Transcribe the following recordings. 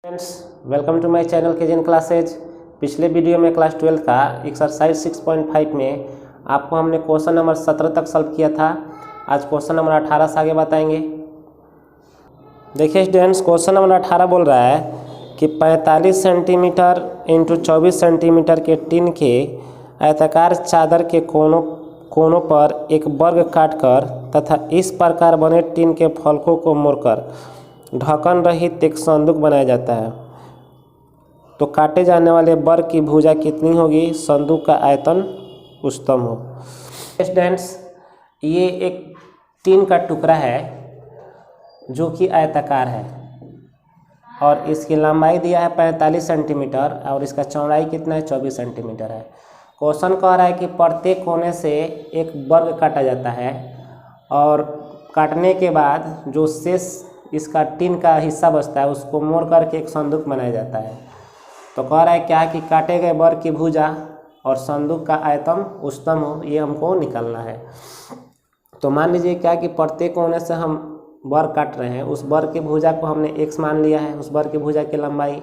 Friends, welcome to my channel केजन classes. पिछले video में क्लास 12 का एक्सरसाइज 6.5 में आपको हमने क्वेश्चन नंबर 17 तक सॉल्व किया था। आज क्वेश्चन नंबर 18 से आगे बताएंगे। देखिए स्टूडेंट्स, क्वेश्चन नंबर 18 बोल रहा है कि 45 सेंटीमीटर इंटू 24 सेंटीमीटर के टिन के आयताकार चादर के कोनों पर एक वर्ग काटकर तथा इस प्रकार बने टिन के फलकों को मोड़कर ढक्कन रहित एक संदूक बनाया जाता है। तो काटे जाने वाले वर्ग की भुजा कितनी होगी, संदूक का आयतन उच्चतम हो। स्टूडेंट्स, ये एक टिन का टुकड़ा है जो कि आयताकार है और इसकी लंबाई दिया है 45 सेंटीमीटर और इसका चौड़ाई कितना है, 24 सेंटीमीटर है। क्वेश्चन कह रहा है कि प्रत्येक कोने से एक वर्ग काटा जाता है और काटने के बाद जो शेष इसका टिन का हिस्सा बचता है उसको मोड़ करके एक संदूक बनाया जाता है। तो कह रहा है क्या कि काटे गए वर्ग की भुजा और संदूक का आयतन उच्चतम हो, ये हमको निकालना है। तो मान लीजिए क्या कि प्रत्येक कोने से हम वर्ग काट रहे हैं, उस वर्ग की भुजा को हमने x मान लिया है, उस वर्ग की भुजा की लंबाई।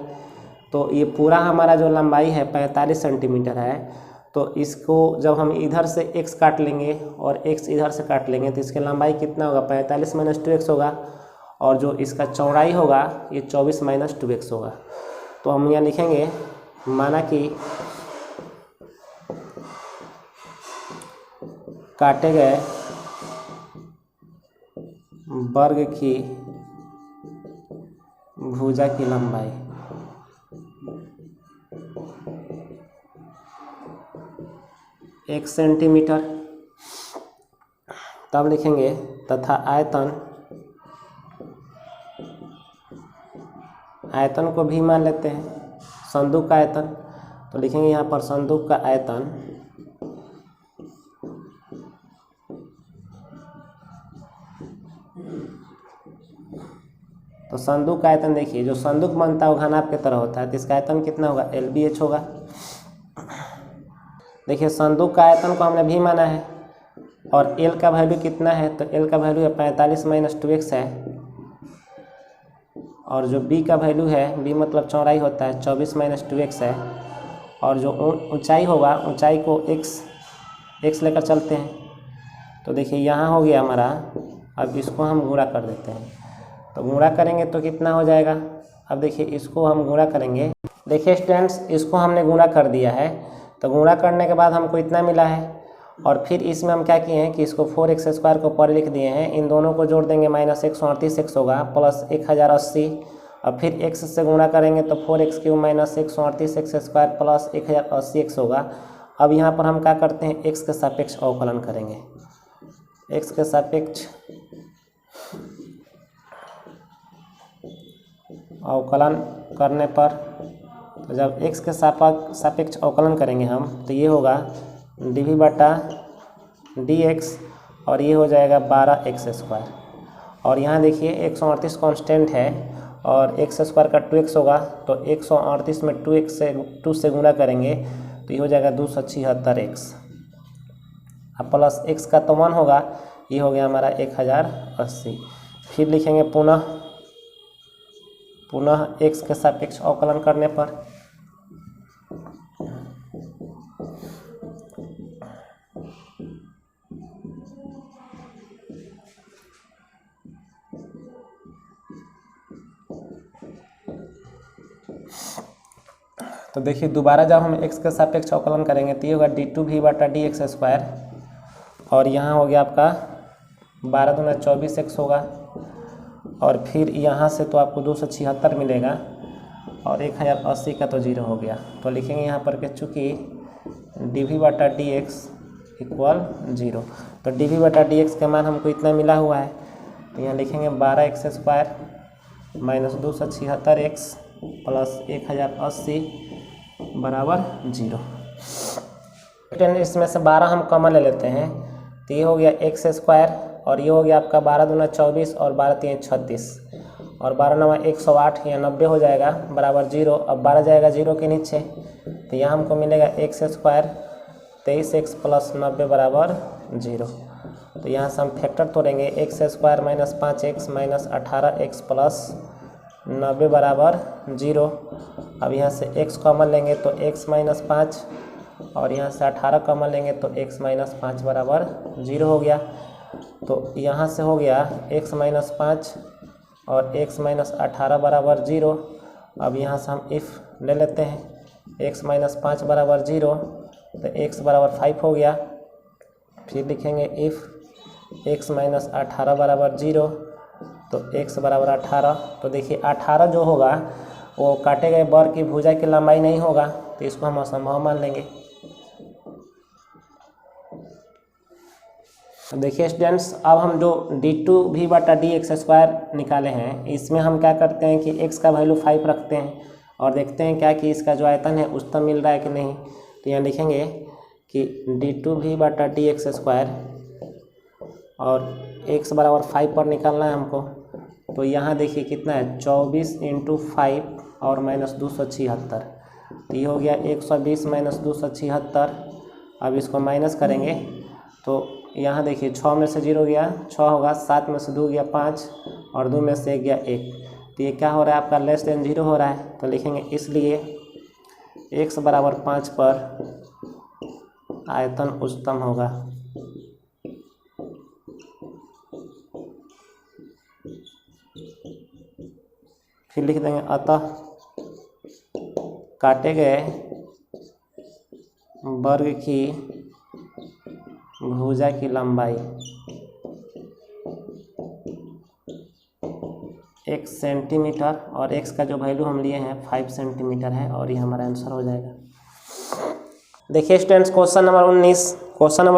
तो ये पूरा हमारा जो लंबाई है 45 सेंटीमीटर है। तो इसको जब हम इधर से x काट लेंगे और x इधर से काट लेंगे तो इसकी लंबाई कितना होगा, 45 - 2x होगा और जो इसका चौड़ाई होगा ये 24 - 2x होगा। तो हम यहाँ लिखेंगे, माना कि काटे गए वर्ग की भुजा की लंबाई 1 सेंटीमीटर। तब लिखेंगे तथा आयतन को भी मान लेते हैं, संदूक का आयतन। तो लिखेंगे यहाँ पर संदूक का आयतन तो संदूक का आयतन देखिए, जो संदूक बनता है वो घनाभ की तरह होता है, तो इसका आयतन कितना होगा, LBH होगा। देखिए संदूक का आयतन को हमने भी माना है और L का वैल्यू कितना है, तो L का वैल्यू है 45 - 2x है और जो B का वैल्यू है, B मतलब चौड़ाई होता है, 24 - 2x है और जो ऊंचाई होगा, ऊंचाई को x लेकर चलते हैं। तो देखिए यहाँ हो गया हमारा। अब इसको हम गुणा कर देते हैं, तो गुणा करेंगे तो कितना हो जाएगा। अब देखिए इसको हम गुणा करेंगे। देखिए स्टूडेंट्स, इसको हमने गुणा कर दिया है। तो गुणा करने के बाद हमको इतना मिला है और फिर इसमें हम क्या किए हैं कि इसको 4x² को ऊपर लिख दिए हैं। इन दोनों को जोड़ देंगे -138x होगा प्लस 1080 और फिर x से गुणा करेंगे तो 4x³ - 138x² प्लस 1080x होगा। अब यहाँ पर हम क्या करते हैं, x के सापेक्ष अवकलन करेंगे। x के सापेक्ष अवकलन करने पर, तो जब x के सापेक्ष अवकलन करेंगे हम तो ये होगा dv/dx और ये हो जाएगा 12x² और यहाँ देखिए 138 कांस्टेंट है और x² का 2x होगा। तो 138 में 2 से गुणा करेंगे तो ये हो जाएगा 276x अब प्लस x का तो 1 होगा, ये हो गया हमारा 1080। फिर लिखेंगे पुनः x के सापेक्ष अवकलन करने पर तो देखिए दोबारा जब हम x के सापेक्ष अवकलन करेंगे तो ये होगा d2v/dx² और यहाँ हो गया आपका 12 दूना 24x होगा और फिर यहाँ से तो आपको 276 मिलेगा और 1080 का तो 0 हो गया। तो लिखेंगे यहाँ पर कि चूँकि dv/dx = 0, तो dv/dx का मान हमको इतना मिला हुआ है। तो यहाँ लिखेंगे 12x² - 276x प्लस 1080 बराबर 0। इसमें से 12 हम कॉमन ले लेते हैं तो ये हो गया x² और ये हो गया आपका 12 दूना 24 और 12 3 36 और 12 9 108 या 90 हो जाएगा बराबर 0। अब 12 जाएगा 0 के नीचे तो यहाँ हमको मिलेगा x² 23x प्लस 90 बराबर 0। तो यहाँ से हम फैक्टर तोड़ेंगे, x² - 5x - 18x प्लस 90 बराबर 0। अब यहाँ से x कॉमन लेंगे तो x माइनस 5 और यहाँ से 18 कॉमन लेंगे तो x माइनस 5 बराबर 0 हो गया। तो यहाँ से हो गया x माइनस 5 और x माइनस 18 बराबर 0। अब यहाँ से हम इफ़ ले लेते हैं, x माइनस 5 बराबर 0 तो x बराबर 5 हो गया। फिर लिखेंगे इफ़ x माइनस 18 बराबर 0 तो x बराबर 18। तो देखिए 18 जो होगा वो काटे गए वर्ग की भुजा की लंबाई नहीं होगा, तो इसको हम असंभव मान लेंगे। देखिए स्टूडेंट्स, अब हम जो d2v/dx² निकाले हैं, इसमें हम क्या करते हैं कि x का वैल्यू 5 रखते हैं और देखते हैं क्या कि इसका जो आयतन है उच्चतम मिल रहा है कि नहीं। तो यहाँ लिखेंगे कि d2v/dx² और x बराबर 5 पर निकालना है हमको। तो यहाँ देखिए कितना है, 24 × 5 और माइनस 276। तो ये हो गया 120 माइनस 276। अब इसको माइनस करेंगे तो यहाँ देखिए 6 में से 0 गया 6 होगा, 7 में से 2 गया 5 और 2 में से 1 गया 1। तो ये क्या हो रहा है आपका लेस देन 0 हो रहा है। तो लिखेंगे इसलिए x बराबर 5 पर आयतन उच्चतम होगा। फिर लिख देंगे अतः काटे गए वर्ग की भुजा की लंबाई 1 सेंटीमीटर और x का जो वैल्यू हम लिए हैं 5 सेंटीमीटर है और ये हमारा आंसर हो जाएगा। देखिए स्टूडेंट्स, क्वेश्चन नंबर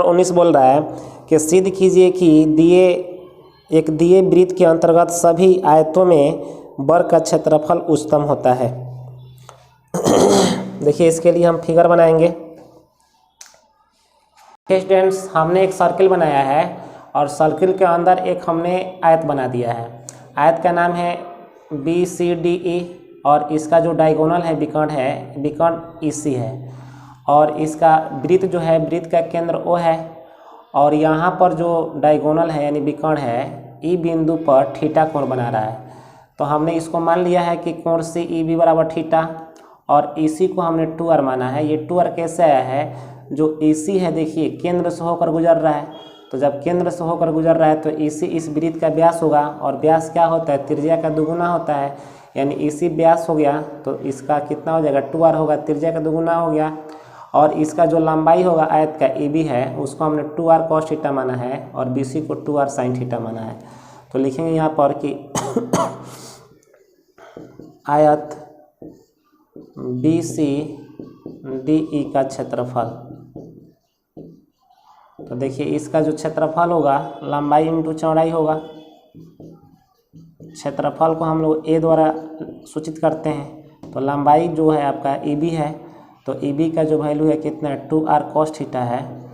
19 बोल रहा है कि सिद्ध कीजिए कि दिए वृत्त के अंतर्गत सभी आयतों में वर्ग का क्षेत्रफल उच्चतम होता है। देखिए इसके लिए हम फिगर बनाएंगे। स्टूडेंट्स, हमने एक सर्किल बनाया है और सर्किल के अंदर एक हमने आयत बना दिया है। आयत का नाम है BCDE और इसका जो डायगोनल है विकर्ण EC है और इसका वृत्त जो है वृत्त का केंद्र O है और यहाँ पर जो डायगोनल है यानी विकर्ण है E बिंदु पर थीटा कोण बना रहा है। तो हमने इसको मान लिया है कि कोण CEB बराबर थीटा और EC को हमने 2r माना है। ये 2r कैसे आया है, जो EC है देखिए केंद्र से होकर गुजर रहा है। तो जब केंद्र से होकर गुजर रहा है तो EC इस वृत्त का व्यास होगा और व्यास क्या होता है, त्रिज्या का दुगुना होता है। यानी EC व्यास हो गया तो इसका कितना हो जाएगा, 2r होगा, त्रिज्या का दुगुना हो गया। और इसका जो लंबाई होगा आयत का EB है उसको हमने 2r cos थीटा माना है और BC को 2r sin थीटा माना है। तो लिखेंगे यहाँ पर कि आयत BCDE का क्षेत्रफल। तो देखिए इसका जो क्षेत्रफल होगा लंबाई इंटू चौड़ाई होगा। क्षेत्रफल को हम लोग a द्वारा सूचित करते हैं। तो लंबाई जो है आपका EB है तो EB का जो वैल्यू है कितना है, 2r cos थीटा है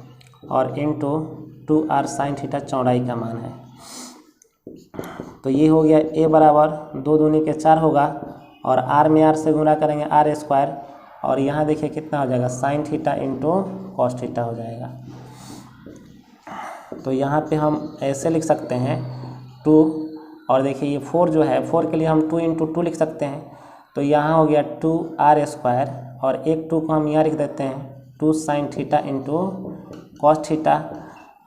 और इंटू 2r sin थीटा चौड़ाई का मान है। तो ये हो गया a बराबर 2 दूनी के 4 होगा और r में r से गुणा करेंगे r² और यहाँ देखिए कितना हो जाएगा, sin theta into cos theta हो जाएगा। तो यहाँ पे हम ऐसे लिख सकते हैं 2 और देखिए ये 4 जो है 4 के लिए हम 2 × 2 लिख सकते हैं। तो यहाँ हो गया 2r² और एक 2 को हम यहाँ लिख देते हैं 2 sin theta into cos theta.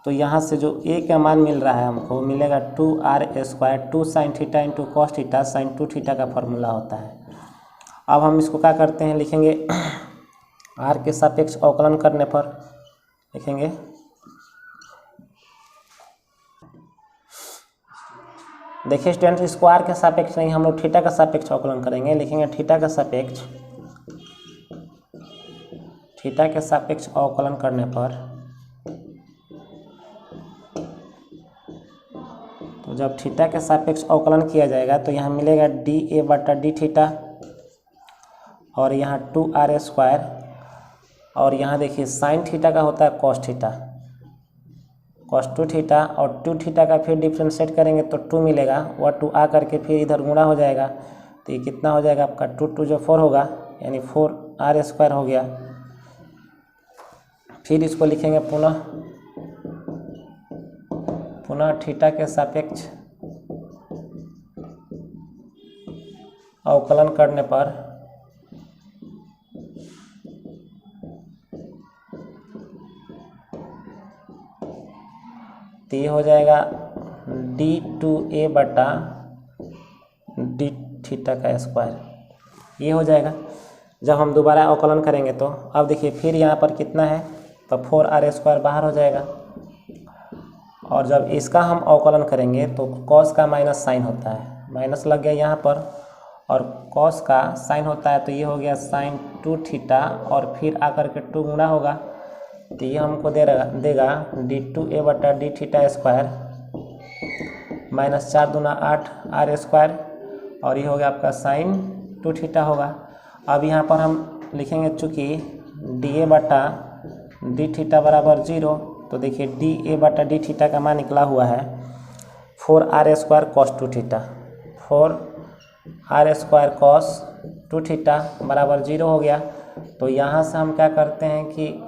तो यहाँ से जो a का मान मिल रहा है हमको मिलेगा 2r², 2 sin theta into cos theta sin 2 theta का फॉर्मूला होता है। अब हम इसको क्या करते हैं, लिखेंगे r के सापेक्ष अवकलन करने पर लिखेंगे देखिए स्टूडेंट, इसको r के सापेक्ष नहीं हम लोग थीटा का सापेक्ष अवकलन करेंगे। लिखेंगे थीटा का सापेक्ष अवकलन करने पर तो जब थीटा के सापेक्ष अवकलन किया जाएगा तो यहाँ मिलेगा dA/d थीटा और यहाँ 2r² और यहाँ देखिए साइन थीटा का होता है cos थीटा, cos 2 थीटा और 2 थीटा का फिर डिफ्रेंशिएट करेंगे तो 2 मिलेगा, वह 2 आ करके फिर इधर गुणा हो जाएगा। तो ये कितना हो जाएगा आपका 2 2 जो 4 होगा यानी 4r² हो गया। फिर इसको लिखेंगे पुनः थीटा के सापेक्ष अवकलन करने पर तो ये हो जाएगा d2a बटा डी थीटा का स्क्वायर, ये हो जाएगा। जब हम दोबारा अवकलन करेंगे तो अब देखिए फिर यहाँ पर कितना है, तो 4r² बाहर हो जाएगा। और जब इसका हम अवकलन करेंगे तो कॉस का माइनस साइन होता है, माइनस लग गया यहाँ पर, और कॉस का साइन होता है तो ये हो गया sin 2 थीटा, और फिर आकर के 2 गुणा होगा तो ये हमको देगा d2a बटा डी थीटा स्क्वायर माइनस 4 दूना 8r², और ये हो गया आपका sin 2 थीटा होगा। अब यहाँ पर हम लिखेंगे चूँकि dA बटा डी थीटा बराबर 0, तो देखिए dA बटा डी थीटा का मान निकला हुआ है 4r² cos 2 theta, 4r² cos 2 theta बराबर 0 हो गया। तो यहाँ से हम क्या करते हैं कि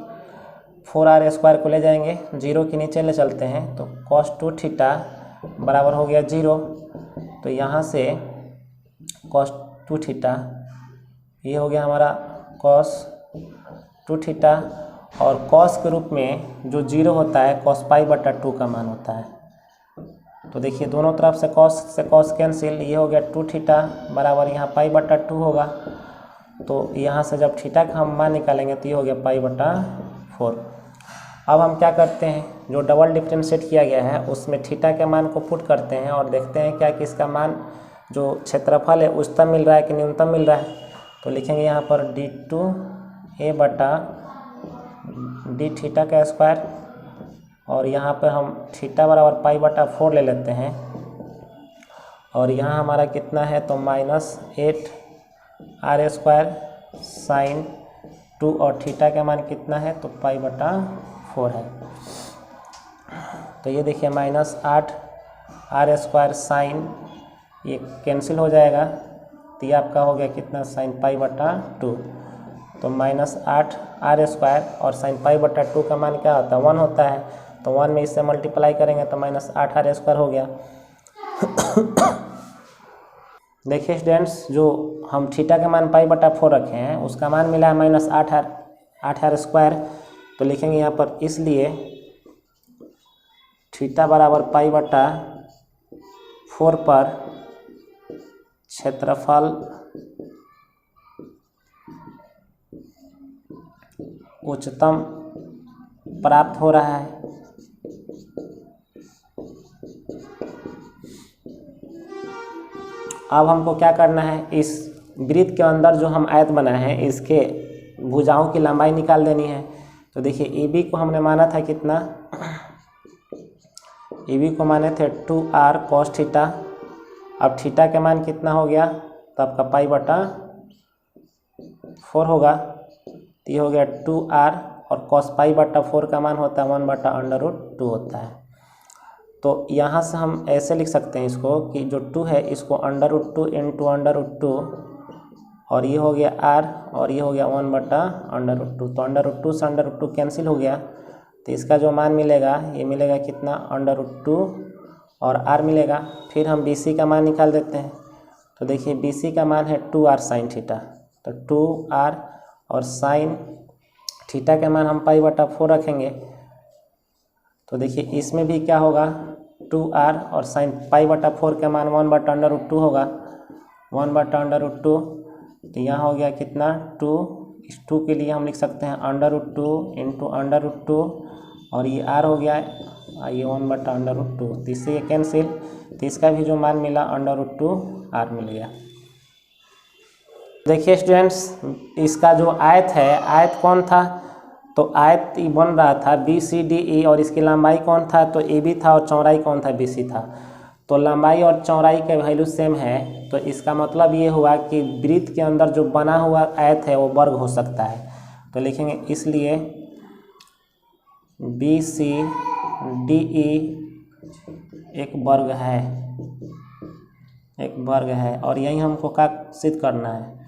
4r² को ले जाएंगे, 0 के नीचे ले चलते हैं, तो cos 2 थीटा बराबर हो गया 0। तो यहाँ से cos 2 थीटा ये हो गया हमारा cos 2 थीटा, और cos के रूप में जो 0 होता है cos पाई बटा 2 का मान होता है। तो देखिए दोनों तरफ से cos कैंसिल, ये हो गया 2 थीटा बराबर यहाँ पाई बटा 2 होगा। तो यहाँ से जब थीटा का हम मान निकालेंगे तो ये हो गया पाई बटा 4। अब हम क्या करते हैं, जो डबल डिफरेंशिएट किया गया है उसमें थीटा के मान को पुट करते हैं और देखते हैं क्या कि इसका मान जो क्षेत्रफल है उच्चतम मिल रहा है कि न्यूनतम मिल रहा है। तो लिखेंगे यहाँ पर d2a बटा डी थीटा का स्क्वायर, और यहाँ पर हम थीटा बराबर पाई बटा 4 ले लेते हैं, और यहाँ हमारा कितना है तो -8r² sin 2, और थीटा का मान कितना है तो पाई बटा 4 है। तो ये देखिए -8r² sin, ये कैंसिल हो जाएगा तो ये आपका हो गया कितना sin पाई बटा 2। तो -8r² और sin पाई बटा 2 का मान क्या होता है 1 होता है, तो 1 में इससे मल्टीप्लाई करेंगे तो -8r² हो गया। देखिए स्टूडेंट्स, जो हम थीटा का मान पाई बटा 4 रखे हैं उसका मान मिला है -8r²। तो लिखेंगे यहाँ पर इसलिए थीटा बराबर पाई बटा 4 पर क्षेत्रफल उच्चतम प्राप्त हो रहा है। अब हमको क्या करना है, इस वृत्त के अंदर जो हम आयत बनाए हैं इसके भुजाओं की लंबाई निकाल देनी है। तो देखिए AB को हमने माना था कितना, AB को माने थे 2r cos थीटा। अब थीटा का मान कितना हो गया तो आपका पाई बटा 4 होगा, तो ये हो गया 2r, और cos पाई बटा 4 का मान होता है 1 बटा √2 होता है। तो यहाँ से हम ऐसे लिख सकते हैं इसको कि जो 2 है इसको √2 इंटू √2, और ये हो गया r, और ये हो गया 1 बटा √2। तो √2 से √2 कैंसिल हो गया, तो इसका जो मान मिलेगा ये मिलेगा कितना √2 और r मिलेगा। फिर हम BC का मान निकाल देते हैं। तो देखिए BC का मान है 2r sin थीटा, तो 2r और sin थीटा का मान हम पाई बटा 4 रखेंगे। तो देखिए इसमें भी क्या होगा 2r और sin पाई बटा 4 का मान 1 बटा √2 होगा, 1 बटा √2। तो यहाँ हो गया कितना 2, इस 2 के लिए हम लिख सकते हैं √2 इंटू √2, और ये r हो गया ये 1 बटा √2। तो इससे ये कैंसिल, तो इसका भी जो मान मिला √2 r मिल गया। देखिए स्टूडेंट्स, इसका जो आयत है, आयत कौन था तो आयत बन रहा था BCDE, और इसकी लंबाई कौन था तो AB था, और चौड़ाई कौन था BC था। तो लंबाई और चौड़ाई के वैल्यू सेम है, तो इसका मतलब ये हुआ कि वृत्त के अंदर जो बना हुआ आयत है वो वर्ग हो सकता है। तो लिखेंगे इसलिए BCDE एक वर्ग है, एक वर्ग है, और यही हमको क्या सिद्ध करना है